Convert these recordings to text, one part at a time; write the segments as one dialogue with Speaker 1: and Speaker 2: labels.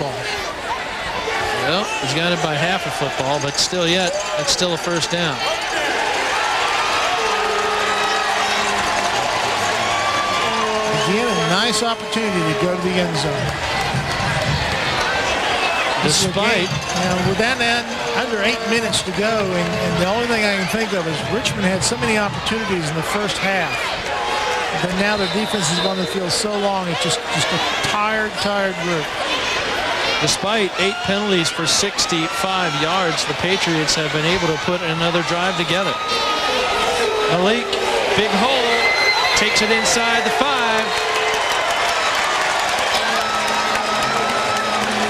Speaker 1: football.
Speaker 2: Well, he's got it by half a football, but still yet, it's still a first down.
Speaker 1: Again, a nice opportunity to go to the end zone.
Speaker 2: Despite,
Speaker 1: with that under 8 minutes to go, and the only thing I can think of is Richmond had so many opportunities in the first half. But now their defense is on the field so long, it's just a tired group.
Speaker 2: Despite 8 penalties for 65 yards, the Patriots have been able to put another drive together. Malik, big hole, takes it inside the 5.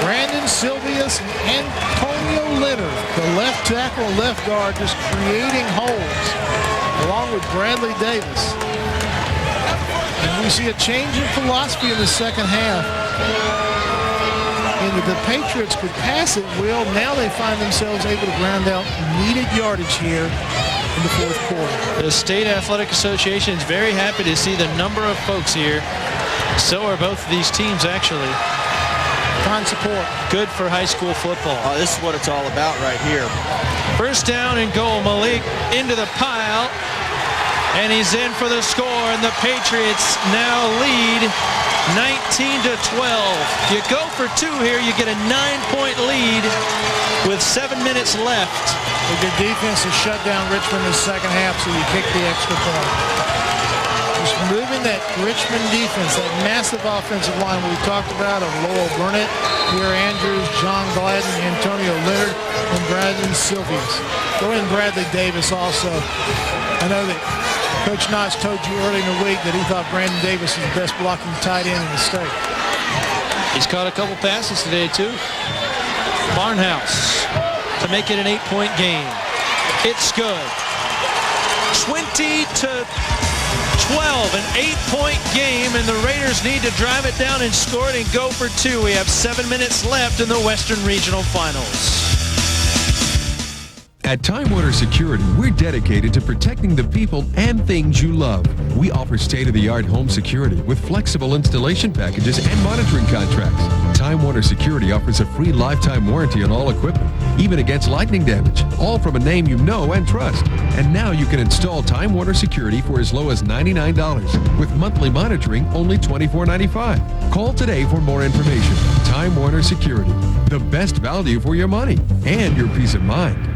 Speaker 1: Brandon Silvius and Antonio Leonard, the left tackle and left guard, just creating holes, along with Bradley Davis. And we see a change in philosophy in the second half. And the Patriots could pass at will. Now they find themselves able to ground out needed yardage here in the fourth quarter.
Speaker 2: The State Athletic Association is very happy to see the number of folks here. So are both of these teams, actually.
Speaker 1: Fine support.
Speaker 2: Good for high school football.
Speaker 3: This is what it's all about right here.
Speaker 2: First down and goal. Malik into the pile. And he's in for the score. And the Patriots now lead 19-12. You go for 2 here, you get a 9-point lead with 7 minutes left.
Speaker 1: A good defense to shut down Richmond in the second half, so you kick the extra point. Just moving that Richmond defense, that massive offensive line we talked about of Lowell Burnett, Pierre Andrews, John Gladden, Antonio Leonard, and Brandon Silvius. Throw in Bradley Davis also. I know that Coach Knotts told you early in the week that he thought Brandon Davis is the best blocking tight end in the state.
Speaker 2: He's caught a couple passes today, too. Barnhouse to make it an 8-point game. It's good. 20-12, an 8-point game, and the Raiders need to drive it down and score it and go for 2. We have 7 minutes left in the Western Regional Finals.
Speaker 4: At Time Warner Security, we're dedicated to protecting the people and things you love. We offer state-of-the-art home security with flexible installation packages and monitoring contracts. Time Warner Security offers a free lifetime warranty on all equipment, even against lightning damage, all from a name you know and trust. And now you can install Time Warner Security for as low as $99, with monthly monitoring only $24.95. Call today for more information. Time Warner Security, the best value for your money and your peace of mind.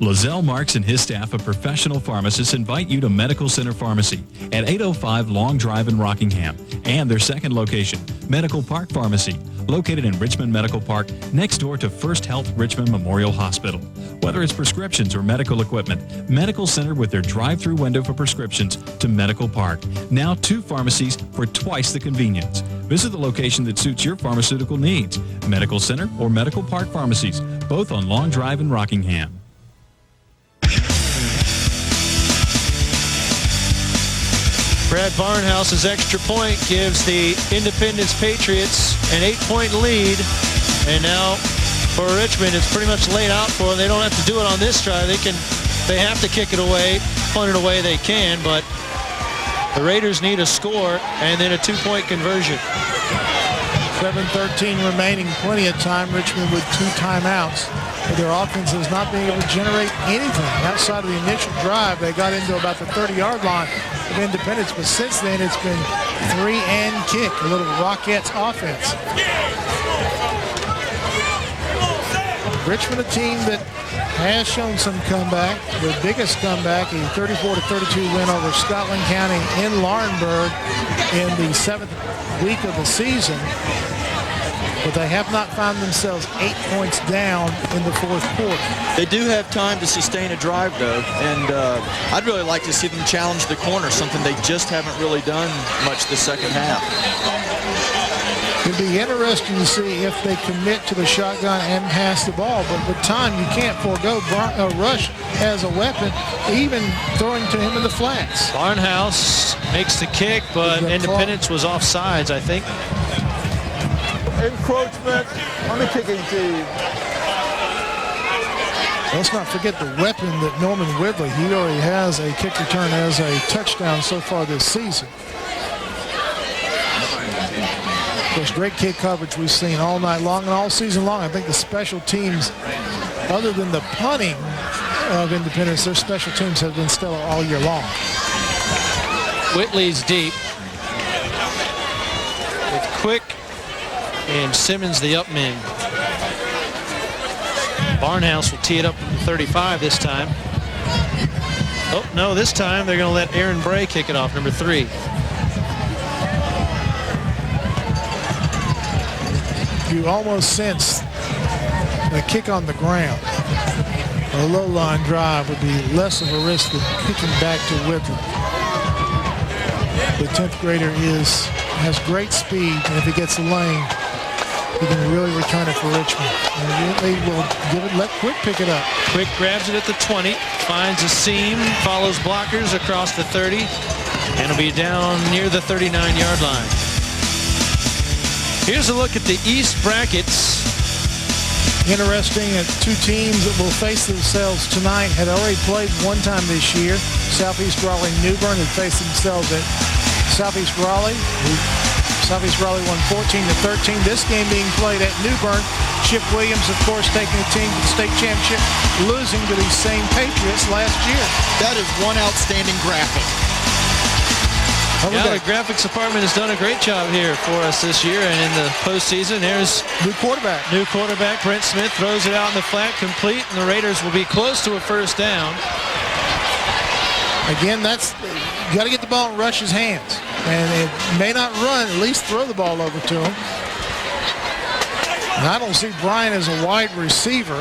Speaker 5: Lozelle Marks and his staff of professional pharmacists invite you to Medical Center Pharmacy at 805 Long Drive in Rockingham and their second location, Medical Park Pharmacy, located in Richmond Medical Park next door to First Health Richmond Memorial Hospital. Whether it's prescriptions or medical equipment, Medical Center with their drive-through window for prescriptions to Medical Park. Now 2 pharmacies for twice the convenience. Visit the location that suits your pharmaceutical needs. Medical Center or Medical Park Pharmacies, both on Long Drive in Rockingham.
Speaker 2: Brad Barnhouse's extra point gives the Independence Patriots an 8-point lead. And now for Richmond, it's pretty much laid out for them. They don't have to do it on this drive. They have to kick it away, punt it away they can, but the Raiders need a score and then a 2-point conversion.
Speaker 1: 7:13 remaining, plenty of time. Richmond with 2 timeouts. But their offense has not been able to generate anything outside of the initial drive. They got into about the 30-yard line of Independence, but since then it's been 3 and kick, a little Rockettes offense. Richmond, a team that has shown some comeback. Their biggest comeback, a 34-32 win over Scotland County in Laurinburg in the 7th week of the season. But they have not found themselves 8 points down in the fourth quarter.
Speaker 3: They do have time to sustain a drive, though, and I'd really like to see them challenge the corner, something they just haven't really done much the second half.
Speaker 1: It'd be interesting to see if they commit to the shotgun and pass the ball, but with time, you can't forego Rush as a weapon, even throwing to him in the flats.
Speaker 2: Barnhouse makes the kick, but Independence was offsides, I think.
Speaker 3: Encroachment on the kicking team.
Speaker 1: Let's not forget the weapon that Norman Whitley, he already has a kick return as a touchdown so far this season. Of course, great kick coverage we've seen all night long and all season long. I think the special teams, other than the punting of Independence, their special teams have been stellar all year long.
Speaker 2: Whitley's deep. With Quick and Simmons the up men. Barnhouse will tee it up from 35 this time. Oh, no, this time they're going to let Aaron Bray kick it off, number 3.
Speaker 1: You almost sense the kick on the ground. A low line drive would be less of a risk than kicking back to Whitley. The 10th grader has great speed, and if he gets the lane, he can really return it for Richmond. And they will let Quick pick it up.
Speaker 2: Quick grabs it at the 20, finds a seam, follows blockers across the 30, and will be down near the 39-yard line. Here's a look at the East brackets.
Speaker 1: Interesting that two teams that will face themselves tonight had already played one time this year. Southeast Raleigh and New Bern had faced themselves at Southeast Raleigh. Southeast Raleigh won 14-13. This game being played at New Bern. Chip Williams, of course, taking the team to the state championship, losing to these same Patriots last year.
Speaker 3: That is one outstanding graphic.
Speaker 2: Yeah, the graphics department has done a great job here for us this year, and in the postseason, there's
Speaker 1: new quarterback.
Speaker 2: Brent Smith throws it out in the flat, complete, and the Raiders will be close to a first down.
Speaker 1: Again, you got to get the ball in Rush's hands, and it may not run, at least throw the ball over to him. And I don't see Brian as a wide receiver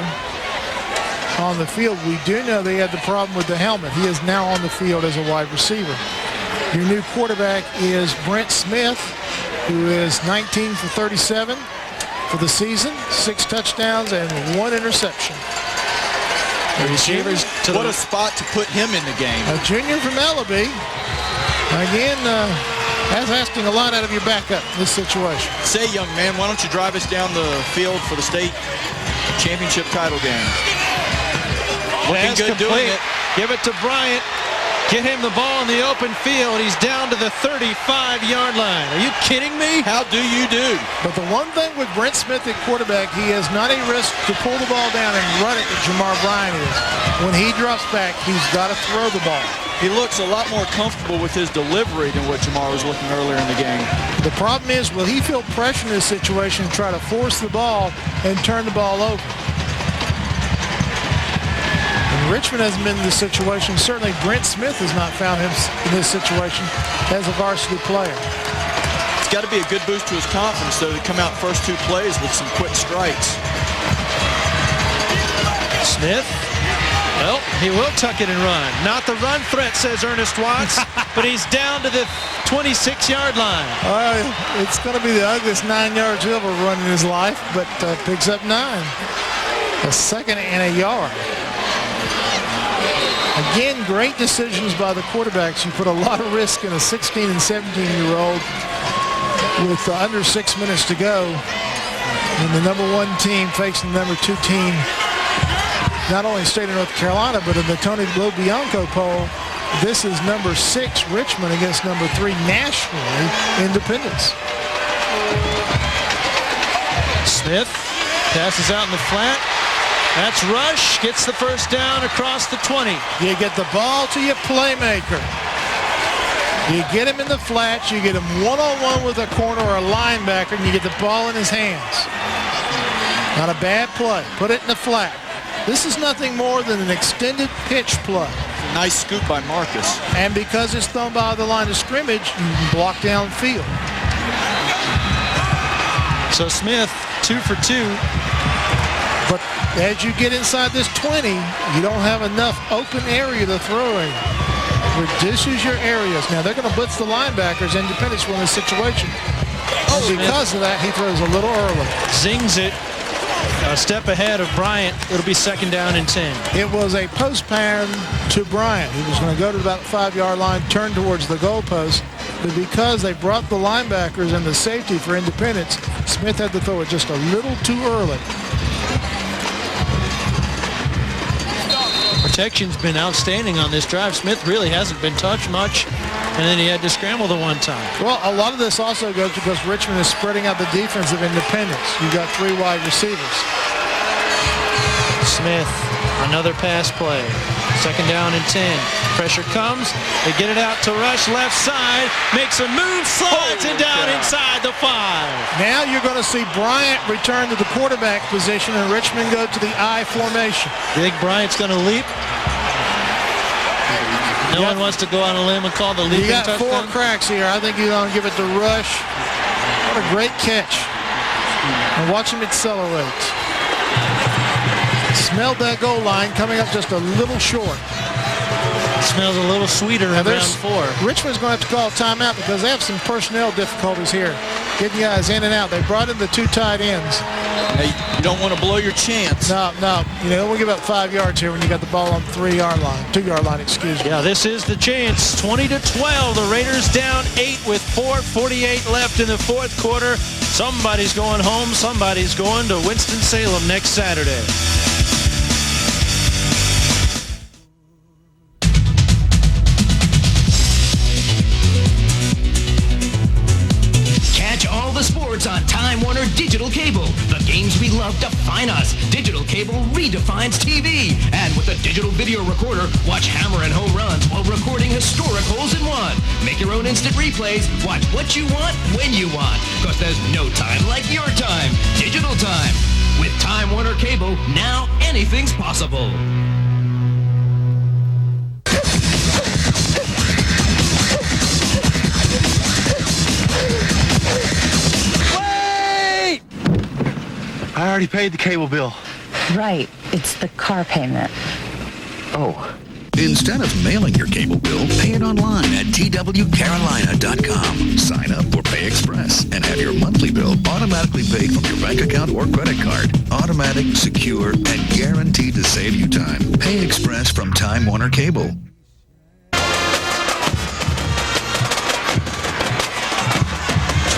Speaker 1: on the field. We do know they had the problem with the helmet. He is now on the field as a wide receiver. Your new quarterback is Brent Smith, who is 19 for 37 for the season, 6 touchdowns and 1 interception.
Speaker 2: The receivers
Speaker 3: what a spot to put him in the game.
Speaker 1: A junior from Ellaby. Again, that's asking a lot out of your backup in this situation.
Speaker 3: Say, young man, why don't you drive us down the field for the state championship title game? Looking good doing it.
Speaker 2: Give it to Bryant. Get him the ball in the open field. He's down to the 35-yard line. Are you kidding me?
Speaker 3: How do you do?
Speaker 1: But the one thing with Brent Smith at quarterback, he is not a risk to pull the ball down and run it that Jamar Bryant is. When he drops back, he's got to throw the ball.
Speaker 3: He looks a lot more comfortable with his delivery than what Jamar was looking earlier in the game.
Speaker 1: The problem is, will he feel pressure in this situation and try to force the ball and turn the ball over? Richmond hasn't been in this situation. Certainly Brent Smith has not found him in this situation as a varsity player.
Speaker 3: It's got to be a good boost to his confidence, though, to come out first 2 plays with some quick strikes.
Speaker 2: Smith. Well, he will tuck it and run. Not the run threat, says Ernest Watts, but he's down to the 26-yard line.
Speaker 1: It's going to be the ugliest 9 yards he'll ever run in his life, but picks up 9. A second and a yard. Again, great decisions by the quarterbacks. You put a lot of risk in a 16 and 17-year-old with under 6 minutes to go. And the number 1 team facing the number 2 team, not only in the state of North Carolina, but in the Tony Lobianco poll, this is number 6 Richmond against number 3 nationally Independence.
Speaker 2: Smith passes out in the flat. That's Rush, gets the first down across the 20.
Speaker 1: You get the ball to your playmaker. You get him in the flats, you get him one-on-one with a corner or a linebacker, and you get the ball in his hands. Not a bad play. Put it in the flat. This is nothing more than an extended pitch play.
Speaker 3: Nice scoop by Marcus.
Speaker 1: And because it's thrown by the line of scrimmage, you can block downfield.
Speaker 2: So Smith, 2 for 2.
Speaker 1: But as you get inside this 20, you don't have enough open area to throw in. Reduces your areas. Now they're going to blitz the linebackers. Independence will in this situation. And because of that, he throws a little early.
Speaker 2: Zings it. A step ahead of Bryant. It'll be 2nd down and 10.
Speaker 1: It was a post pattern to Bryant. He was going to go to about the 5-yard line, turn towards the goalpost. But because they brought the linebackers and the safety for Independence, Smith had to throw it just a little too early.
Speaker 2: Protection's been outstanding on this drive. Smith really hasn't been touched much. and then he had to scramble the one time.
Speaker 1: Well, a lot of this also goes because Richmond is spreading out the defense of Independence. You've got 3 wide receivers.
Speaker 2: Smith, another pass play. 2nd down and 10. Pressure comes. They get it out to Rush, left side. Makes a move, slides it down inside the 5.
Speaker 1: Now you're going to see Bryant return to the quarterback position and Richmond go to the I formation.
Speaker 2: You think Bryant's going to leap? No one wants to go on a limb and call the leaping
Speaker 1: You got
Speaker 2: touchdown.
Speaker 1: 4 cracks here. I think you're going to give it to Rush. What a great catch. And watch him accelerate. Smelled that goal line coming up just a little short.
Speaker 2: Smells a little sweeter in round 4.
Speaker 1: Richmond's going to have to call a timeout because they have some personnel difficulties here. Getting guys in and out. They brought in the 2 tight ends.
Speaker 3: Hey, you don't want to blow your chance.
Speaker 1: No. You know, we'll give up 5 yards here when you got the ball on 3-yard line. 2-yard line, excuse me.
Speaker 2: Yeah, this is the chance. 20-12. The Raiders down 8 with 4:48 left in the 4th quarter. Somebody's going home. Somebody's going to Winston-Salem next Saturday.
Speaker 6: Sports on Time Warner Digital Cable. The games we love define us. Digital Cable redefines TV. And with a digital video recorder, watch hammer and home runs while recording historic holes in one. Make your own instant replays. Watch what you want, when you want. Because there's no time like your time. Digital time. With Time Warner Cable, now anything's possible.
Speaker 7: I already paid the cable bill.
Speaker 8: Right. It's the car payment.
Speaker 7: Oh.
Speaker 9: Instead of mailing your cable bill, pay it online at twcarolina.com. Sign up for Pay Express and have your monthly bill automatically paid from your bank account or credit card. Automatic, secure, and guaranteed to save you time. Pay Express from Time Warner Cable.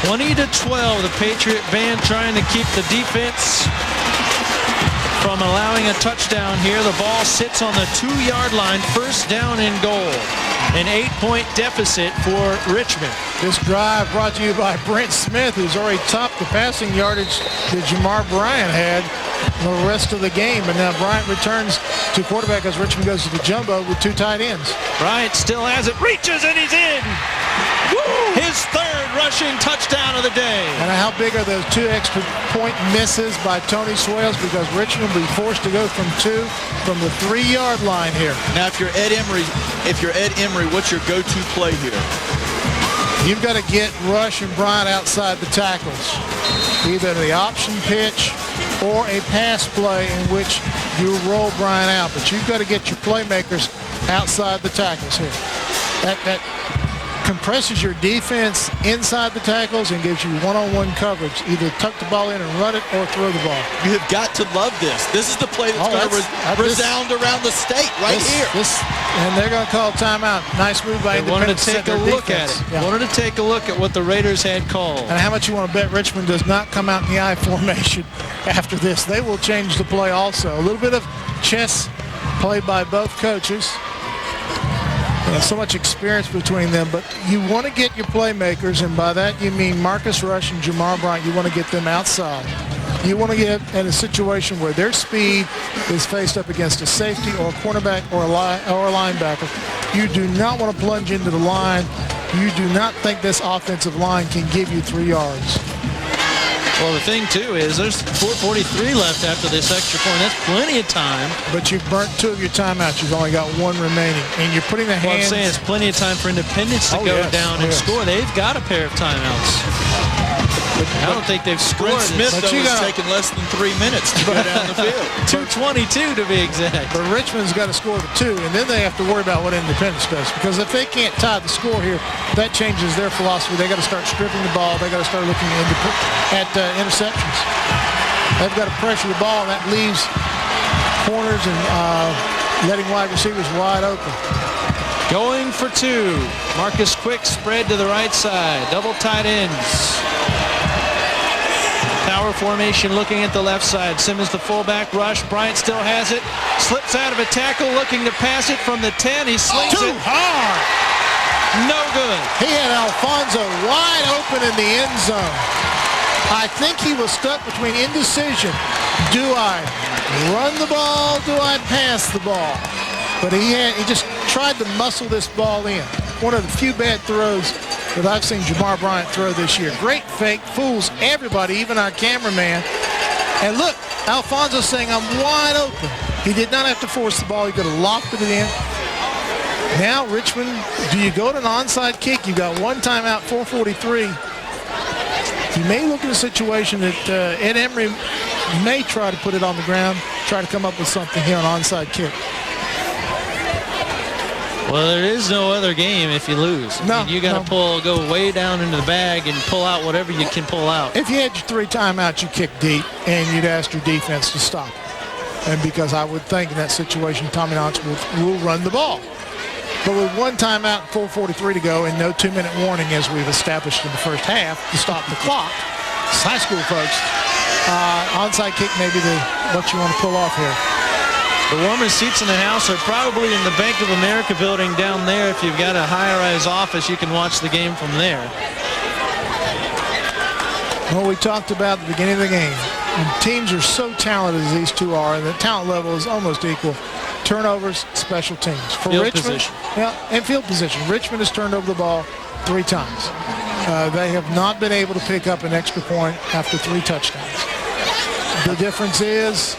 Speaker 2: 20-12, the Patriot band trying to keep the defense from allowing a touchdown here. The ball sits on the 2-yard line, 1st down and goal. An 8-point deficit for Richmond.
Speaker 1: This drive brought to you by Brent Smith, who's already topped the passing yardage that Jamar Bryant had the rest of the game. But now Bryant returns to quarterback as Richmond goes to the jumbo with 2 tight ends.
Speaker 2: Bryant still has it, reaches, and he's in. Woo! His 3rd rushing touchdown of the day.
Speaker 1: And how big are those 2 extra point misses by Tony Swales, because Richmond will be forced to go from 2 from the 3-yard line here.
Speaker 3: Now, if you're Ed Emery, what's your go-to play here?
Speaker 1: You've got to get Rush and Bryant outside the tackles. Either the option pitch or a pass play in which you roll Bryant out. But you've got to get your playmakers outside the tackles here. That compresses your defense inside the tackles and gives you one-on-one coverage. Either tuck the ball in and run it or throw the ball.
Speaker 3: You have got to love this. This is the play that's going to resound around the state here.
Speaker 1: And they're going to call timeout. Nice move by Independence.
Speaker 2: Wanted to take a look at it. Yeah. Wanted to take a look at what the Raiders had called.
Speaker 1: And how much you want to bet Richmond does not come out in the I formation after this. They will change the play also. A little bit of chess played by both coaches. And so much experience between them, but you want to get your playmakers, and by that you mean Marcus Rush and Jamar Bryant. You want to get them outside. You want to get in a situation where their speed is faced up against a safety or a cornerback or a linebacker. You do not want to plunge into the line. You do not think this offensive line can give you 3 yards.
Speaker 2: Well, the thing, too, is there's 4:43 left after this extra point. That's plenty of time.
Speaker 1: But you've burnt 2 of your timeouts. You've only got 1 remaining. And you're putting the hands...
Speaker 2: Well, I'm saying it's plenty of time for Independence to go down and score. They've got a pair of timeouts. I don't think they've scored.
Speaker 3: Brent Smith, though, is taking less than 3 minutes to go down the field.
Speaker 2: 2:22 to be exact.
Speaker 1: But Richmond's got to score the 2, and then they have to worry about what Independence does. Because if they can't tie the score here, that changes their philosophy. They got to start stripping the ball. They got to start looking at interceptions. They've got to pressure the ball, and that leaves corners and letting wide receivers wide open.
Speaker 2: Going for 2. Marcus Quick spread to the right side. Double tight ends. Power formation looking at the left side. Simmons the fullback. Rush. Bryant still has it. Slips out of a tackle looking to pass it from the 10. He slings it.
Speaker 1: Too hard.
Speaker 2: No good.
Speaker 1: He had Alfonso wide open in the end zone. I think he was stuck between indecision. Do I run the ball? Do I pass the ball? But he just tried to muscle this ball in. One of the few bad throws that I've seen Jamar Bryant throw this year. Great fake, fools everybody, even our cameraman. And look, Alfonso saying, I'm wide open. He did not have to force the ball. He could have locked it in. Now, Richmond, do you go to an onside kick? You've got one timeout, 4:43. You may look at a situation that Ed Emery may try to put it on the ground, try to come up with something here on onside kick.
Speaker 2: Well, there is no other game if you lose. I mean, you got to go way down into the bag and pull out whatever you can pull out.
Speaker 1: If you had your 3 timeouts, you kick deep, and you'd ask your defense to stop. And because I would think in that situation, Tommy Knox will run the ball. But with one timeout, 4:43 to go, and no 2-minute warning as we've established in the first half to stop the clock, it's high school, folks. Onside kick may be what you want to pull off here.
Speaker 2: The warmest seats in the house are probably in the Bank of America building down there. If you've got a high-rise office, you can watch the game from there.
Speaker 1: Well, we talked about at the beginning of the game. And teams are so talented as these two are, and the talent level is almost equal. Turnovers, special teams. For
Speaker 2: field
Speaker 1: Richmond,
Speaker 2: position.
Speaker 1: Yeah, and field position. Richmond has turned over the ball 3 times. They have not been able to pick up an extra point after 3 touchdowns. The difference is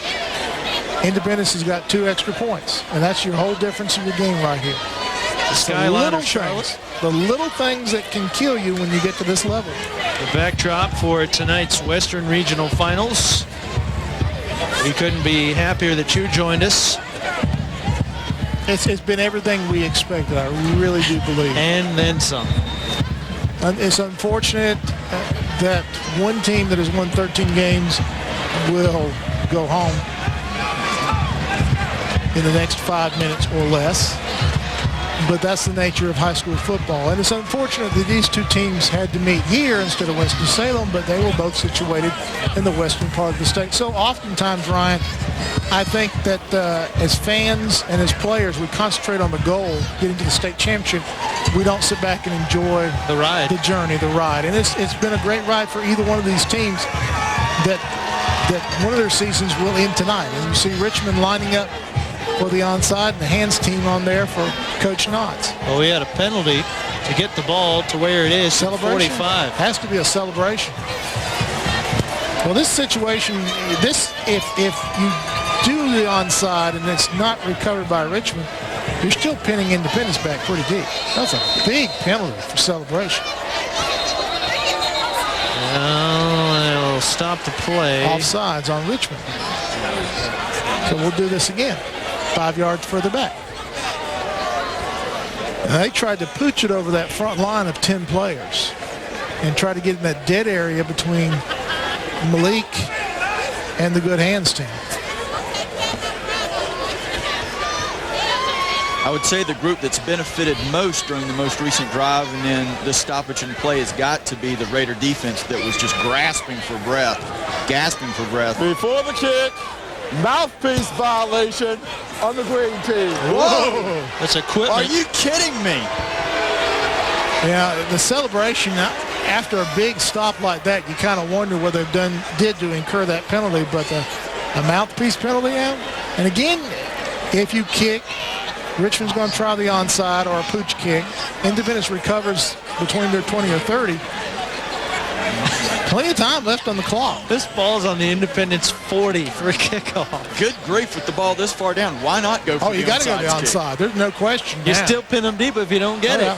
Speaker 1: Independence has got 2 extra points, and that's your whole difference in your game right here. The little things that can kill you when you get to this level.
Speaker 2: The backdrop for tonight's Western Regional Finals. We couldn't be happier that you joined us.
Speaker 1: It's been everything we expected, I really do believe.
Speaker 2: And then some.
Speaker 1: It's unfortunate that one team that has won 13 games will go home in the next 5 minutes or less. But that's the nature of high school football. And it's unfortunate that these 2 teams had to meet here instead of Winston-Salem, but they were both situated in the western part of the state. So oftentimes, Ryan, I think that as fans and as players, we concentrate on the goal, getting to the state championship. We don't sit back and enjoy
Speaker 2: the ride,
Speaker 1: the journey, the ride. And it's been a great ride for either one of these teams that one of their seasons will end tonight. And you see Richmond lining up for the onside and the hands team on there for Coach Knotts.
Speaker 2: Well, we had a penalty to get the ball to where it is,
Speaker 1: celebration.
Speaker 2: 45.
Speaker 1: Has to be a celebration. Well, this situation, if you do the onside and it's not recovered by Richmond, you're still pinning Independence back pretty deep. That's a big penalty for celebration.
Speaker 2: Well, they'll stop the play.
Speaker 1: Offsides on Richmond. So we'll do this again. 5 yards further back. And they tried to pooch it over that front line of 10 players and try to get in that dead area between Malik and the good hands team.
Speaker 3: I would say the group that's benefited most during the most recent drive and then the stoppage and play has got to be the Raider defense that was just gasping for breath.
Speaker 10: Before the kick, mouthpiece violation on the green team.
Speaker 3: Whoa!
Speaker 2: That's equipment.
Speaker 3: Are you kidding me?
Speaker 1: Yeah, the celebration after a big stop like that, you kind of wonder what they did to incur that penalty, but a mouthpiece penalty out. And again, if you kick, Richmond's going to try the onside or a pooch kick. Independence recovers between their 20 or 30. Plenty of time left on the clock.
Speaker 2: This ball's on the Independence 40 for a kickoff.
Speaker 3: Good grief with the ball this far down. Why not go for the onside?
Speaker 1: Oh, you got to go to the onside.
Speaker 3: Kick.
Speaker 1: There's no question.
Speaker 2: You still pin them deep if you don't get it.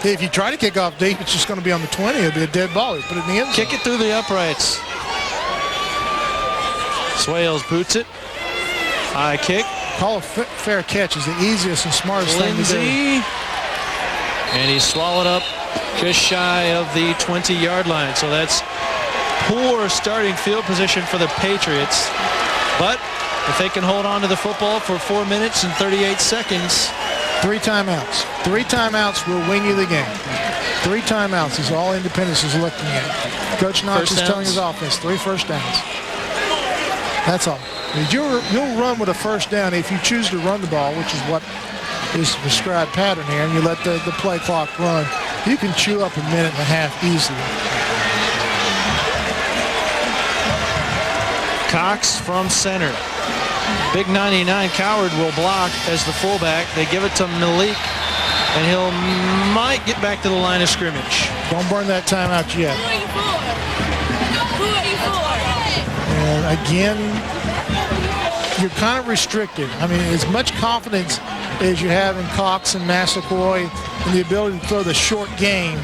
Speaker 1: If you try to kick off deep, it's just going to be on the 20. It'll be a dead ball. You put it in the end zone.
Speaker 2: Kick it through the uprights. Swales boots it. High kick.
Speaker 1: Call a fair catch is the easiest and smartest thing to do.
Speaker 2: And he's swallowed up just shy of the 20-yard line. So that's poor starting field position for the Patriots. But if they can hold on to the football for 4 minutes and 38 seconds.
Speaker 1: 3 timeouts. 3 timeouts will win you the game. 3 timeouts is all Independence is looking at. Coach Knox is telling his offense 3 first downs. That's all. You'll run with a first down if you choose to run the ball, which is what is the prescribed pattern here, and you let the play clock run, you can chew up a minute and a half easily.
Speaker 2: Cox from center. Big 99 Coward will block as the fullback. They give it to Malik, and he'll might get back to the line of scrimmage.
Speaker 1: Don't burn that timeout yet. And again, you're kind of restricted. I mean, as much confidence as you have in Cox and Massaquoi and the ability to throw the short game,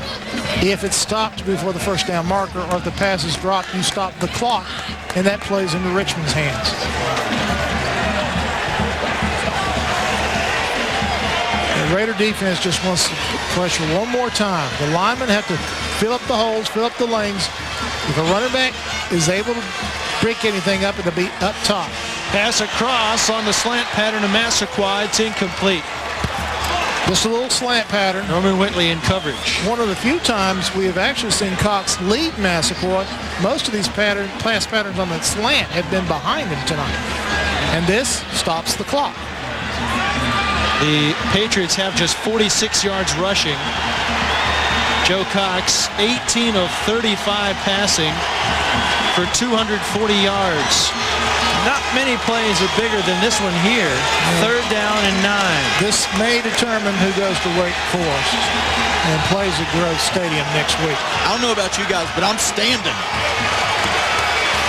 Speaker 1: if it's stopped before the first down marker or if the pass is dropped, you stop the clock, and that plays into Richmond's hands. The Raider defense just wants to pressure one more time. The linemen have to fill up the holes, fill up the lanes. If a running back is able to break anything up, it'll be up top.
Speaker 2: Pass across on the slant pattern to Massaquoi. It's incomplete.
Speaker 1: Just a little slant pattern.
Speaker 2: Norman Whitley in coverage.
Speaker 1: One of the few times we have actually seen Cox lead Massaquoi. Most of these pass patterns on the slant have been behind him tonight. And this stops the clock.
Speaker 2: The Patriots have just 46 yards rushing. Joe Cox, 18 of 35 passing for 240 yards. Not many plays are bigger than this one here. Third down and 9.
Speaker 1: This may determine who goes to Wake Forest and plays at Grove Stadium next week.
Speaker 3: I don't know about you guys, but I'm standing.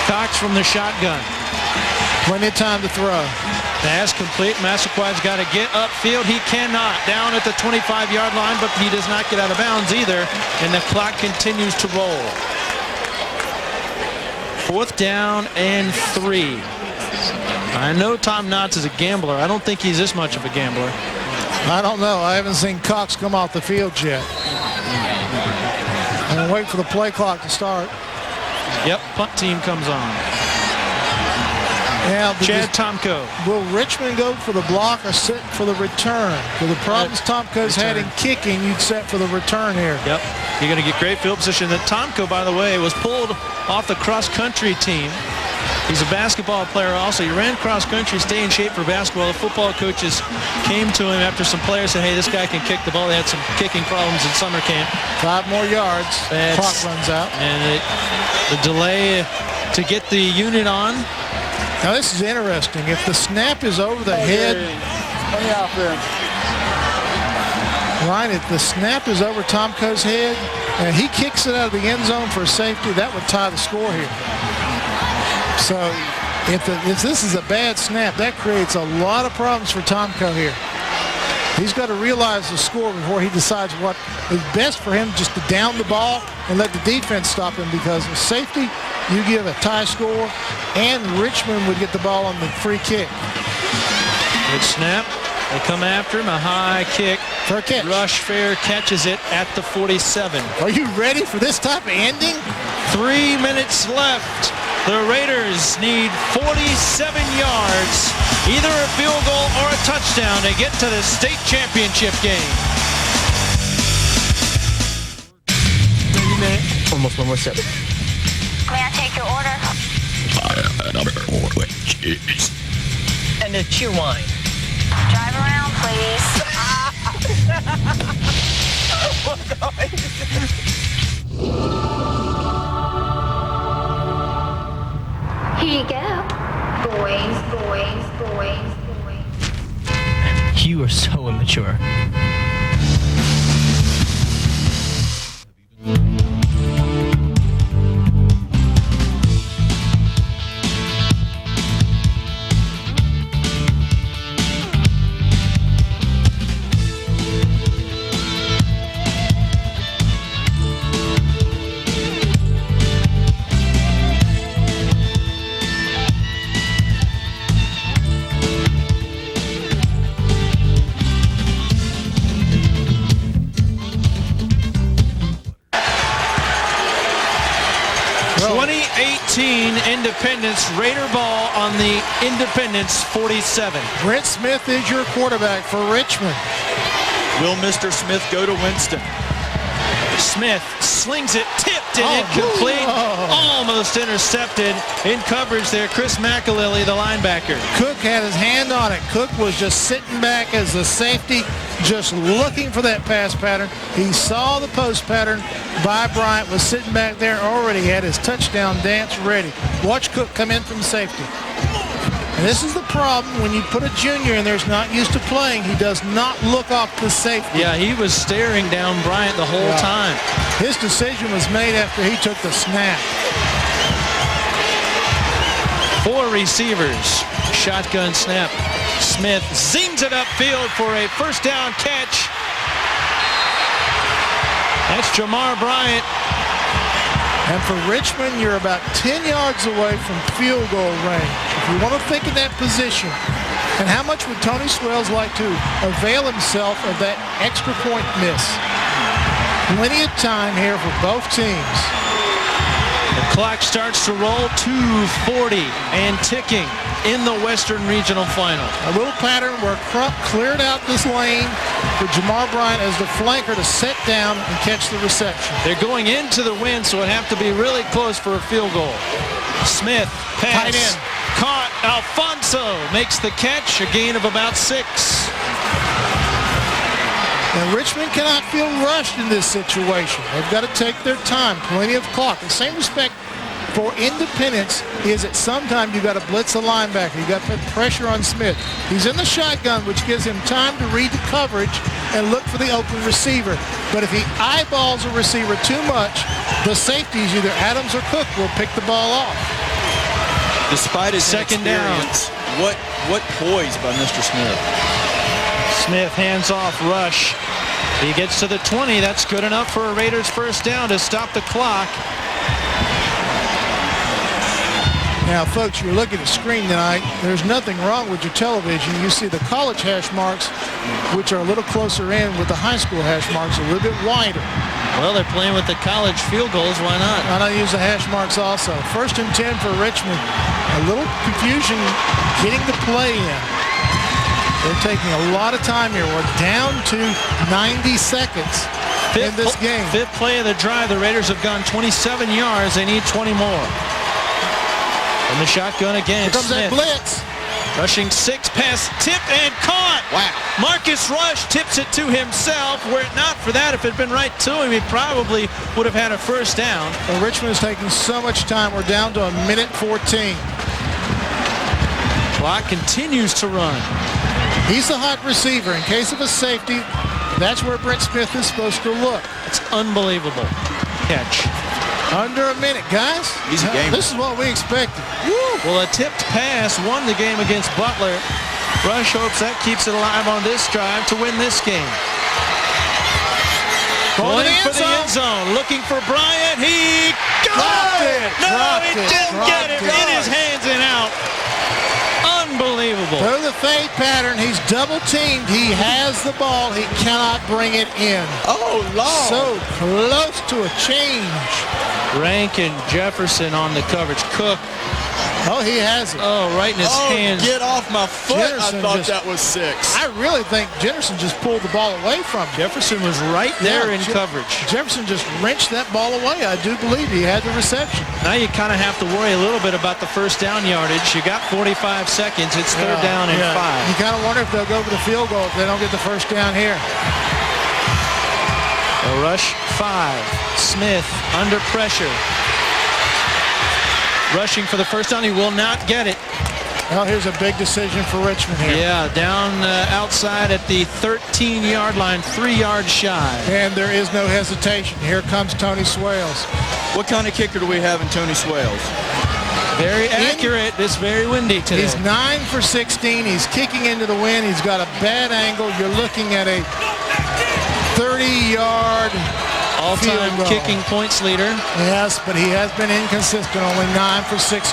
Speaker 2: Cox from the shotgun.
Speaker 1: Plenty of time to throw.
Speaker 2: Pass complete. Massaquoi's got to get upfield. He cannot. Down at the 25-yard line, but he does not get out of bounds either, and the clock continues to roll. Fourth down and 3. I know Tom Knotts is a gambler. I don't think he's this much of a gambler.
Speaker 1: I don't know. I haven't seen Cox come off the field yet. And wait for the play clock to start.
Speaker 2: Yep, punt team comes on.
Speaker 1: Now,
Speaker 2: Chad Tomko.
Speaker 1: Will Richmond go for the block or set for the return? With the problems Tomko's had in kicking, you'd set for the return here.
Speaker 2: Yep. You're going to get great field position. That Tomko, by the way, was pulled off the cross-country team. He's a basketball player also. He ran cross-country, stay in shape for basketball. The football coaches came to him after some players said, hey, this guy can kick the ball. They had some kicking problems in summer camp.
Speaker 1: 5 more yards. Clock runs out.
Speaker 2: And the delay to get the unit on.
Speaker 1: Now, this is interesting. If the snap is over the head, Ryan, if the snap is over Tomko's head and he kicks it out of the end zone for a safety, that would tie the score here. So if this is a bad snap, that creates a lot of problems for Tomko here. He's got to realize the score before he decides what is best for him, just to down the ball and let the defense stop him, because with safety, you give a tie score, and Richmond would get the ball on the free kick.
Speaker 2: Good snap. They come after him. A high kick.
Speaker 1: For a catch.
Speaker 2: Rush Fair catches it at the 47.
Speaker 1: Are you ready for this type of ending?
Speaker 2: 3 minutes left. The Raiders need 47 yards, either a field goal or a touchdown, to get to the state championship game.
Speaker 6: 30 minutes. Almost one more step.
Speaker 8: May I take your order?
Speaker 6: And a cheer wine.
Speaker 8: Drive around, please. Here you go. Boys, boys, boys, boys.
Speaker 6: You are so immature.
Speaker 2: Independence, Raider ball on the Independence 47.
Speaker 1: Brent Smith is your quarterback for Richmond.
Speaker 3: Will Mr. Smith go to Winston?
Speaker 2: Smith slings it, tipped and incomplete. Almost intercepted in coverage there. Chris McAlilly, the linebacker.
Speaker 1: Cook had his hand on it. Cook was just sitting back as the safety, just looking for that pass pattern. He saw the post pattern by Bryant, was sitting back there already, had his touchdown dance ready. Watch Cook come in from safety. And this is the problem when you put a junior in there who's not used to playing. He does not look off the safety.
Speaker 2: Yeah, he was staring down Bryant the whole time.
Speaker 1: His decision was made after he took the snap.
Speaker 2: 4 receivers. Shotgun snap. Smith zings it upfield for a first down catch. That's Jamar Bryant.
Speaker 1: And for Richmond, you're about 10 yards away from field goal range. If you want to think of that position, and how much would Tony Swales like to avail himself of that extra point miss? Plenty of time here for both teams.
Speaker 2: The clock starts to roll, 2:40 and ticking in the Western Regional Final.
Speaker 1: A little pattern where Crump cleared out this lane for Jamar Bryant as the flanker to set down and catch the reception.
Speaker 2: They're going into the wind, so it have to be really close for a field goal. Smith, pass,
Speaker 1: Tight end.
Speaker 2: caught. Alfonso makes the catch, a gain of about 6.
Speaker 1: And Richmond cannot feel rushed in this situation. They've got to take their time, plenty of clock. The same respect for Independence is that sometimes you've got to blitz a linebacker. You've got to put pressure on Smith. He's in the shotgun, which gives him time to read the coverage and look for the open receiver. But if he eyeballs a receiver too much, the safeties, either Adams or Cook, will pick the ball off.
Speaker 3: Despite his
Speaker 2: Second down.
Speaker 3: what poise by Mr. Smith.
Speaker 2: Smith hands off, rush. He gets to the 20. That's good enough for a Raiders first down to stop the clock.
Speaker 1: Now, folks, you're looking at the screen tonight. There's nothing wrong with your television. You see the college hash marks, which are a little closer in, with the high school hash marks a little bit wider.
Speaker 2: Well, they're playing with the college field goals. Why not?
Speaker 1: I don't use the hash marks also. 1st and 10 for Richmond. A little confusion getting the play in. They're taking a lot of time here. We're down to 90 seconds in this game.
Speaker 2: 5th play of the drive. The Raiders have gone 27 yards. They need 20 more. And the shotgun again.
Speaker 1: Here comes
Speaker 2: Smith.
Speaker 1: that blitz.
Speaker 2: Rushing 6, pass tipped and caught.
Speaker 3: Wow.
Speaker 2: Marcus Rush tips it to himself. Were it not for that, if it had been right to him, he probably would have had a first down.
Speaker 1: Well, Richmond is taking so much time. We're down to 1:14.
Speaker 2: Clock continues to run.
Speaker 1: He's the hot receiver. In case of a safety, that's where Brent Smith is supposed to look.
Speaker 2: It's unbelievable. Catch.
Speaker 1: Under a minute, guys.
Speaker 3: Easy game.
Speaker 1: This is what we expected.
Speaker 2: Well, a tipped pass won the game against Butler. Rush hopes that keeps it alive on this drive to win this game. Going for the end zone, looking for Bryant. He got it! No, he didn't get it. In his hands and out. Unbelievable.
Speaker 1: Through the fade pattern, he's double teamed. He has the ball. He cannot bring it in.
Speaker 3: Oh, Lord.
Speaker 1: So close to a change.
Speaker 2: Rankin Jefferson on the coverage. Cook.
Speaker 1: Oh, he has it.
Speaker 2: Oh, right in his hands.
Speaker 3: Get off my foot.
Speaker 1: Jefferson
Speaker 3: I thought
Speaker 1: just-
Speaker 3: that was 6.
Speaker 1: I really think Jefferson just pulled the ball away from him.
Speaker 2: Jefferson was right there in
Speaker 1: Je-
Speaker 2: coverage.
Speaker 1: Jefferson just wrenched that ball away. I do believe he had the reception.
Speaker 2: Now you kind of have to worry a little bit about the first down yardage. You got 45 seconds. It's 3rd down and 5.
Speaker 1: You kind of wonder if they'll go for the field goal if they don't get the first down here.
Speaker 2: A rush 5. Smith under pressure. Rushing for the first down. He will not get it.
Speaker 1: Well, here's a big decision for Richmond here.
Speaker 2: Yeah, down outside at the 13-yard line, 3 yards shy.
Speaker 1: And there is no hesitation. Here comes Tony Swales.
Speaker 3: What kind of kicker do we have in Tony Swales?
Speaker 2: Very accurate. It's very windy today.
Speaker 1: He's 9 for 16. He's kicking into the wind. He's got a bad angle. You're looking at a 30-yard
Speaker 2: all-time kicking points leader.
Speaker 1: Yes, but he has been inconsistent. Only 9 for 16.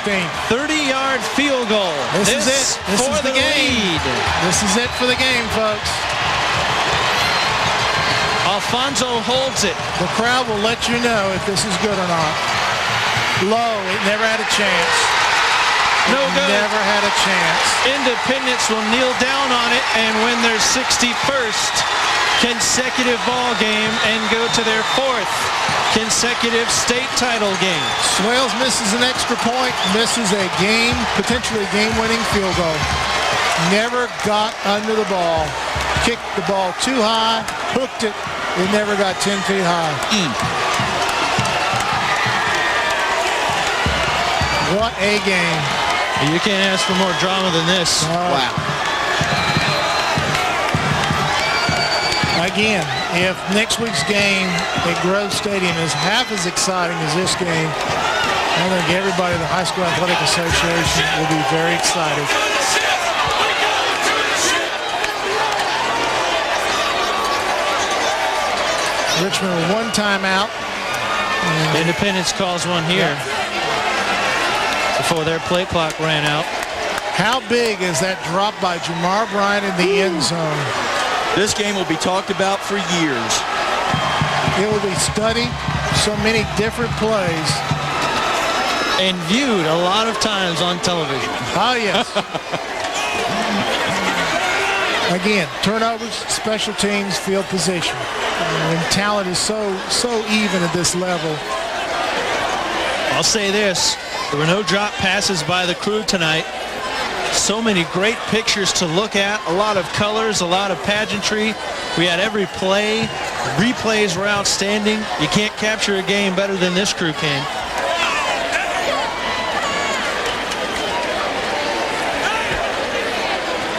Speaker 2: 30-yard field goal.
Speaker 1: This is it. This
Speaker 2: for
Speaker 1: is the game.
Speaker 2: lead.
Speaker 1: This is it for the game, folks.
Speaker 2: Alfonso holds it.
Speaker 1: The crowd will let you know if this is good or not. Low, it never had a chance.
Speaker 2: No good.
Speaker 1: Never had a chance.
Speaker 2: Independence will kneel down on it and win their 61st consecutive ball game and go to their 4th consecutive state title game.
Speaker 1: Swales misses an extra point, misses a game, potentially game-winning field goal. Never got under the ball. Kicked the ball too high, hooked it. It never got 10 feet high. What a game.
Speaker 2: You can't ask for more drama than this.
Speaker 3: Wow.
Speaker 1: Again, if next week's game at Grove Stadium is half as exciting as this game, I think everybody in the High School Athletic Association will be very excited. Richmond with one timeout.
Speaker 2: Independence calls one here before their play clock ran out.
Speaker 1: How big is that drop by Jamar Bryant in the end zone?
Speaker 3: This game will be talked about for years.
Speaker 1: It will be studied, so many different plays.
Speaker 2: And viewed a lot of times on television.
Speaker 1: Oh, yes. Again, turnovers, special teams, field position. When talent is so even at this level.
Speaker 2: I'll say this. There were no drop passes by the Crew tonight. So many great pictures to look at, a lot of colors, a lot of pageantry. We had every play. Replays were outstanding. You can't capture a game better than this Crew can.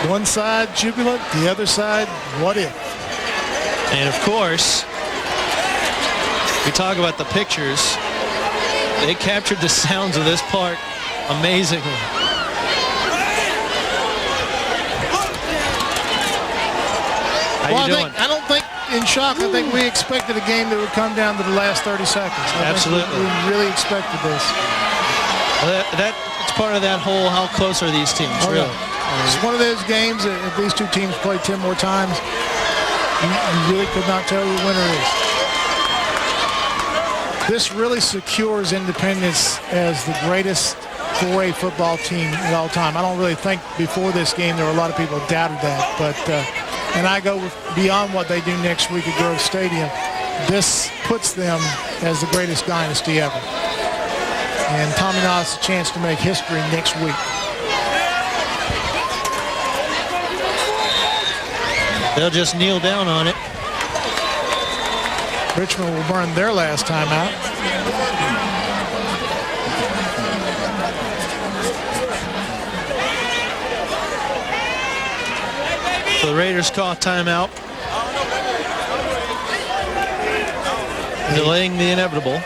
Speaker 1: One side jubilant, the other side, what if?
Speaker 2: And of course, we talk about the pictures. They captured the sounds of this park amazingly.
Speaker 1: I don't think in shock. I think we expected a game that would come down to the last 30 seconds.
Speaker 2: Absolutely.
Speaker 1: We really expected this.
Speaker 2: It's part of that whole how close are these teams, really.
Speaker 1: Yeah. It's one of those games that if these two teams play 10 more times, you really could not tell who the winner is. This really secures Independence as the greatest 4A football team of all time. I don't really think before this game there were a lot of people who doubted that, but and I go beyond what they do next week at Grove Stadium. This puts them as the greatest dynasty ever. And Tommy now has a chance to make history next week.
Speaker 2: They'll just kneel down on it.
Speaker 1: Richmond will burn their last timeout.
Speaker 2: So the Raiders call timeout. Delaying the inevitable.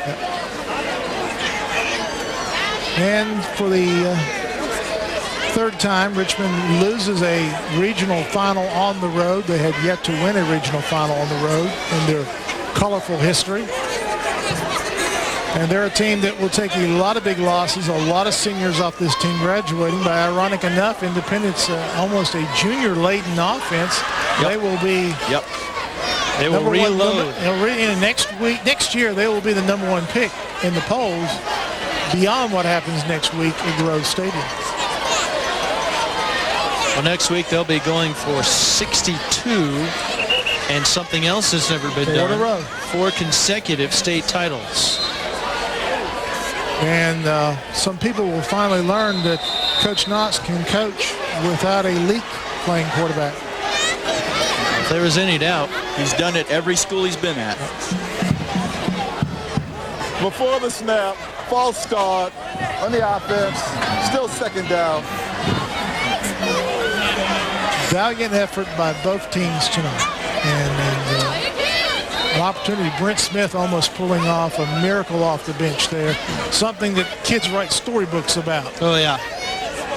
Speaker 1: And for the third time, Richmond loses a regional final on the road. They had yet to win a regional final on the road in their colorful history. And they're a team that will take a lot of big losses, a lot of seniors off this team graduating. But ironic enough, Independence, almost a junior-laden offense. Yep. They will be...
Speaker 2: Yep. They will reload.
Speaker 1: Next year, they will be the #1 pick in the polls beyond what happens next week at Grove Stadium.
Speaker 2: Well, next week they'll be going for 62, and something else has never been done.
Speaker 1: 4 in a row.
Speaker 2: 4 consecutive state titles.
Speaker 1: And some people will finally learn that Coach Knotts can coach without a leak playing quarterback.
Speaker 2: If there was any doubt.
Speaker 3: He's done it every school he's been at.
Speaker 10: Before the snap, false start on the offense, still second down.
Speaker 1: Valiant effort by both teams tonight. And an opportunity, Brent Smith almost pulling off a miracle off the bench there. Something that kids write storybooks about.
Speaker 2: Oh, yeah.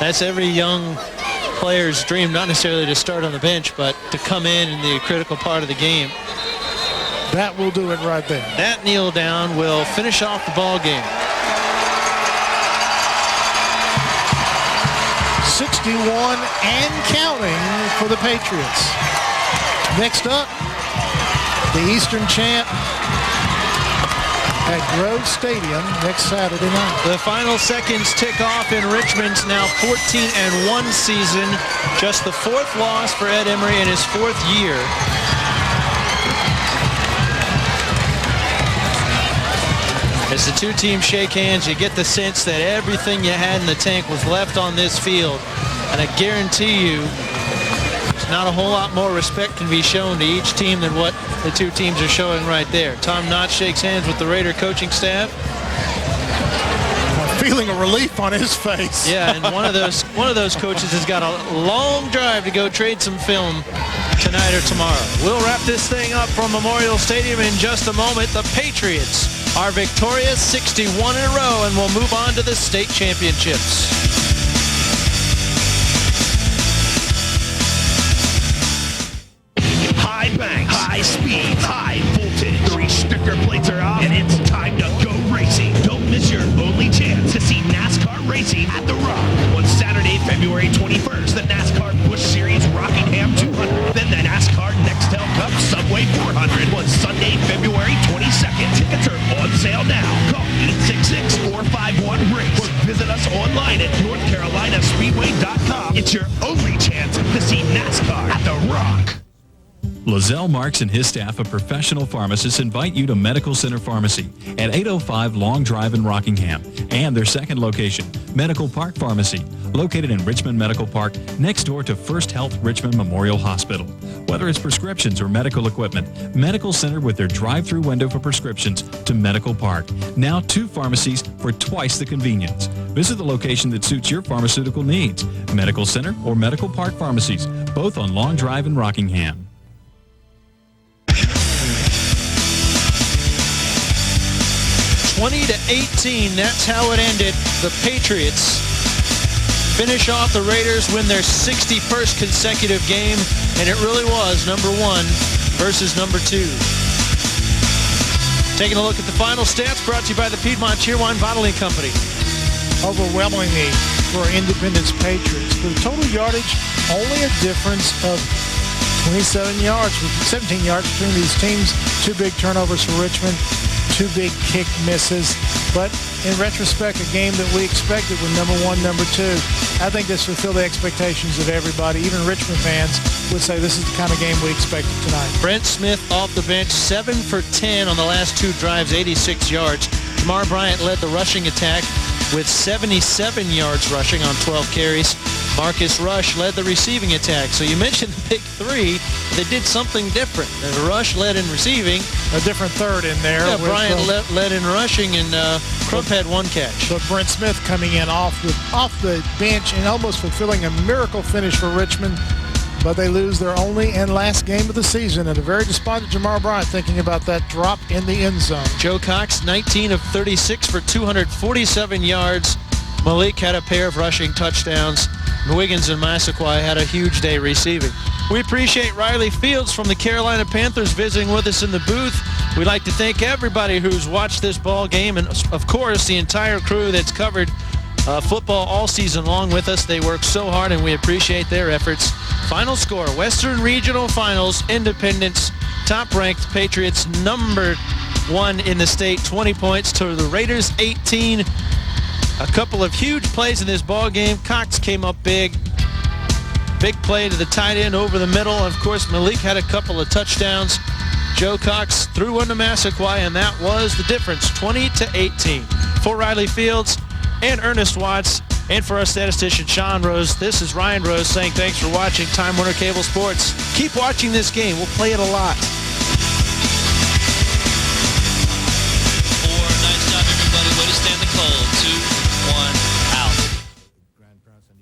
Speaker 2: That's every young player's dream, not necessarily to start on the bench, but to come in the critical part of the game.
Speaker 1: That will do it right there.
Speaker 2: That kneel down will finish off the ball game.
Speaker 1: 61 and counting for the Patriots. Next up, the Eastern champ at Grove Stadium next Saturday night.
Speaker 2: The final seconds tick off in Richmond's now 14-1 season. Just the 4th loss for Ed Emery in his 4th year. As the two teams shake hands, you get the sense that everything you had in the tank was left on this field. And I guarantee you, there's not a whole lot more respect can be shown to each team than what the two teams are showing right there. Tom Knott shakes hands with the Raider coaching staff.
Speaker 1: Feeling a relief on his face.
Speaker 2: Yeah, and one of those coaches has got a long drive to go trade some film tonight or tomorrow. We'll wrap this thing up from Memorial Stadium in just a moment. The Patriots are victorious 61 in a row, and we'll move on to the state championships.
Speaker 6: High banks, high speeds, high voltage. The restrictor plates are off, and it's time to go racing. Don't miss your only chance to see NASCAR racing at The Rock. On Saturday, February 21st, the NASCAR Busch Series Rockingham 200. Then the NASCAR Nextel Cup Subway 400. On Sunday, February 22nd. Tickets are on sale now. Call 866-451-RACE or visit us online at NorthCarolinaSpeedway.com. It's your only chance to see NASCAR at The Rock.
Speaker 5: Lozelle Marks and his staff of professional pharmacists invite you to Medical Center Pharmacy at 805 Long Drive in Rockingham and their second location, Medical Park Pharmacy, located in Richmond Medical Park next door to First Health Richmond Memorial Hospital. Whether it's prescriptions or medical equipment, Medical Center with their drive-through window for prescriptions to Medical Park. Now 2 pharmacies for twice the convenience. Visit the location that suits your pharmaceutical needs. Medical Center or Medical Park Pharmacies, both on Long Drive in Rockingham.
Speaker 2: 20-18, that's how it ended. The Patriots finish off the Raiders, win their 61st consecutive game, and it really was number 1 versus number 2. Taking a look at the final stats, brought to you by the Piedmont Cheerwine Bottling Company.
Speaker 1: Overwhelmingly for Independence Patriots. For the total yardage, only a difference of 27 yards, 17 yards between these teams. 2 big turnovers for Richmond, 2 big kick misses. But in retrospect, a game that we expected with number 1, number 2. I think this fulfilled the expectations of everybody. Even Richmond fans would say this is the kind of game we expected tonight.
Speaker 2: Brent Smith off the bench, 7 for 10 on the last 2 drives, 86 yards. Jamar Bryant led the rushing attack with 77 yards rushing on 12 carries. Marcus Rush led the receiving attack. So you mentioned the big 3. They did something different. Rush led in receiving.
Speaker 1: A different third in there.
Speaker 2: Yeah, Bryant led in rushing, and Crump had 1 catch.
Speaker 1: But Brent Smith coming in off the bench and almost fulfilling a miracle finish for Richmond. But they lose their only and last game of the season. And a very despondent Jamar Bryant thinking about that drop in the end zone.
Speaker 2: Joe Cox, 19 of 36 for 247 yards. Malik had a pair of rushing touchdowns. Wiggins and Massaquoi had a huge day receiving. We appreciate Riley Fields from the Carolina Panthers visiting with us in the booth. We'd like to thank everybody who's watched this ball game, and of course the entire crew that's covered football all season long with us. They work so hard, and we appreciate their efforts. Final score, Western Regional Finals, Independence, top-ranked Patriots, number 1 in the state, 20 points to the Raiders, 18. A couple of huge plays in this ball game. Cox came up big. Big play to the tight end over the middle. Of course, Malik had a couple of touchdowns. Joe Cox threw one to Massaquoi, and that was the difference, 20-18. For Riley Fields and Ernest Watts, and for our statistician, Sean Rose, this is Ryan Rose saying thanks for watching Time Warner Cable Sports. Keep watching this game. We'll play it a lot.